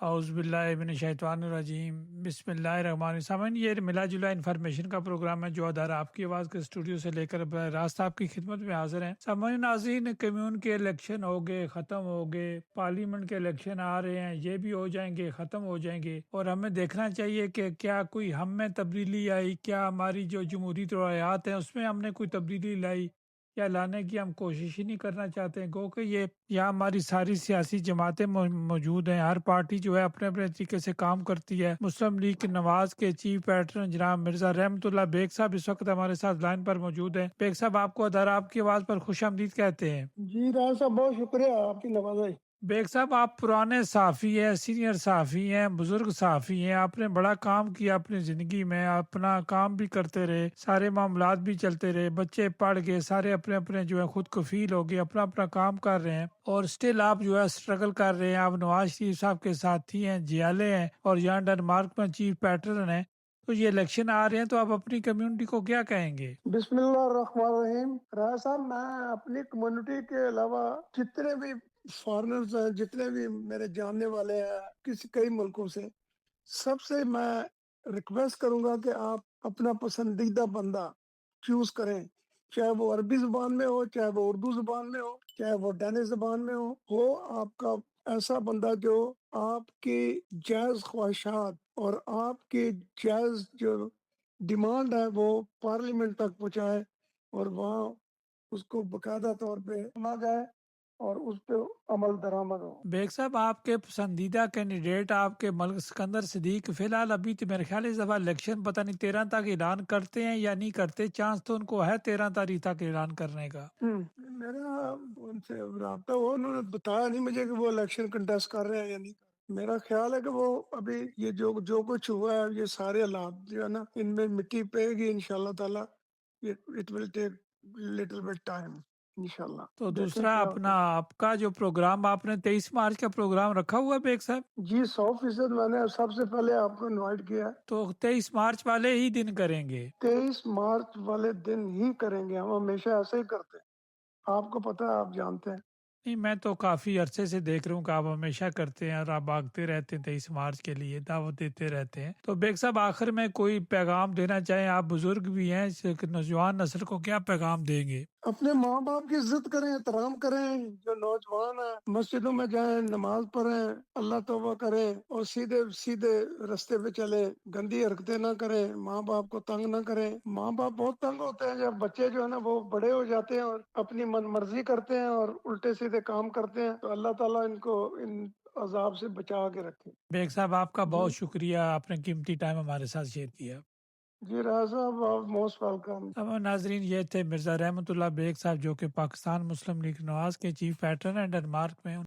اعوذ باللہ من الشیطان الرجیم، بسم اللہ الرحمن الرحیم۔ سامعین، یہ ملا جلا انفارمیشن کا پروگرام ہے جو ادارہ آپ کی آواز کے اسٹوڈیو سے لے کر براہ راست آپ کی خدمت میں حاضر ہیں۔ سامعین ناظرین، کمیون کے الیکشن ہو گئے، ختم ہو گئے، پارلیمنٹ کے الیکشن آ رہے ہیں، یہ بھی ہو جائیں گے، ختم ہو جائیں گے، اور ہمیں دیکھنا چاہیے کہ کیا کوئی ہم میں تبدیلی آئی، کیا ہماری جو جمہوری روایات ہیں اس میں ہم نے کوئی تبدیلی لائی یا لانے کی ہم کوشش ہی نہیں کرنا چاہتے ہیں۔ گو کہ یہ یہاں ہماری ساری سیاسی جماعتیں موجود ہیں، ہر پارٹی جو ہے اپنے اپنے طریقے سے کام کرتی ہے۔ مسلم لیگ نواز کے چیف پیٹرن جناب مرزا رحمت اللہ بیگ صاحب اس وقت ہمارے ساتھ لائن پر موجود ہیں۔ بیگ صاحب، آپ کو ادارہ آپ کی آواز پر خوش آمدید کہتے ہیں۔ جی راج صاحب، بہت شکریہ آپ کی نوازائی۔ بیگ صاحب، آپ پرانے صحافی ہیں، سینئر صحافی ہیں، بزرگ صحافی ہیں، آپ نے بڑا کام کیا اپنی زندگی میں، اپنا کام بھی کرتے رہے، سارے معاملات بھی چلتے رہے، بچے پڑھ گئے، سارے اپنے اپنے جو ہے خود کفیل ہو گئے، اپنا اپنا کام کر رہے ہیں، اور اسٹل آپ جو ہے اسٹرگل کر رہے ہیں۔ آپ نواز شریف صاحب کے ساتھی ہیں، جیالے ہیں، اور یہاں ڈنمارک میں چیف پیٹرن ہیں۔ تو یہ الیکشن آ رہے ہیں تو آپ اپنی کمیونٹی کو کیا کہیں گے؟ بسم اللہ الرحمن الرحیم۔ راج صاحب، میں اپنی کمیونٹی کے علاوہ جتنے بھی فارنرز ہیں، جتنے بھی میرے جاننے والے ہیں کئی ملکوں سے، سب سے میں ریکویسٹ کروں گا کہ آپ اپنا پسندیدہ بندہ چوز کریں، چاہے وہ عربی زبان میں ہو، چاہے وہ اردو زبان میں ہو، چاہے وہ ڈینش زبان میں ہو آپ کا ایسا بندہ جو آپ کی جائز خواہشات اور آپ کی جائز جو ڈیمانڈ ہے وہ پارلیمنٹ تک پہنچائے، اور وہاں اس کو باقاعدہ طور پہ سنا جائے اور اس پہ عمل درآمد ہو۔ بیگ صاحب، آپ کے پسندیدہ کینڈیڈیٹ آپ کے ملک سکندر صدیق فی الحال ابھی تو میرے خیال اس دفعہ الیکشن پتہ نہیں 13 تک اعلان کرتے ہیں یا نہیں کرتے، چانس تو ان کو ہے 13 تاریخ تک اعلان کرنے کا۔ میرا ان سے رابطہ ہوا، انہوں نے بتایا نہیں مجھے کہ وہ الیکشن کنٹیسٹ کر رہے ہیں یا نہیں کر رہے۔ میرا خیال ہے کہ وہ ابھی یہ جو کچھ ہوا ہے، یہ سارے حالات جو ہے نا، ان میں مٹی پے گی انشاءاللہ تعالی۔ It will take little bit time انشاءاللہ۔ تو دیکھیں دوسرا کیا اپنا ہوتا آپ کا جو پروگرام آپ نے 23 مارچ کا پروگرام رکھا ہوا ہے بیگ صاحب، ہے۔ جی 100% میں نے سب سے پہلے آپ کو انوائٹ کیا ہے۔ تو 23 مارچ والے ہی دن کریں گے؟ 23 مارچ والے دن ہی کریں گے، ہم ہمیشہ ایسے ہی کرتے ہیں، آپ کو پتہ ہے، آپ جانتے ہیں۔ نہیں، میں تو کافی عرصے سے دیکھ رہا ہوں کہ آپ ہمیشہ کرتے ہیں اور آپ بھاگتے رہتے ہیں، 23 مارچ کے لیے دعوت دیتے رہتے ہیں۔ تو بیگ صاحب، آخر میں کوئی پیغام دینا چاہیں؟ آپ بزرگ بھی ہیں، نوجوان نسل کو کیا پیغام دیں گے؟ اپنے ماں باپ کی عزت کریں، احترام کریں، جو نوجوان ہیں مسجدوں میں جائیں، نماز پڑھیں، اللہ توبہ کریں، اور سیدھے سیدھے رستے پہ چلیں، گندی حرکتیں نہ کریں، ماں باپ کو تنگ نہ کریں۔ ماں باپ بہت تنگ ہوتے ہیں جب بچے جو ہے نا وہ بڑے ہو جاتے ہیں اور اپنی من مرضی کرتے ہیں اور الٹے سیدھے کام کرتے ہیں، تو اللہ تعالیٰ ان کو ان عذاب سے بچا کے رکھے۔ بیگ صاحب، آپ کا جی بہت شکریہ، آپ نے قیمتی ٹائم ہمارے ساتھ شیئر کیا۔ جی راز صاحب، آپ موسٹ ویلکم۔ تمام ناظرین، یہ تھے مرزا رحمت اللہ بیگ صاحب جو کہ پاکستان مسلم لیگ نواز کے چیف پیٹرن ہیں ڈنمارک میں۔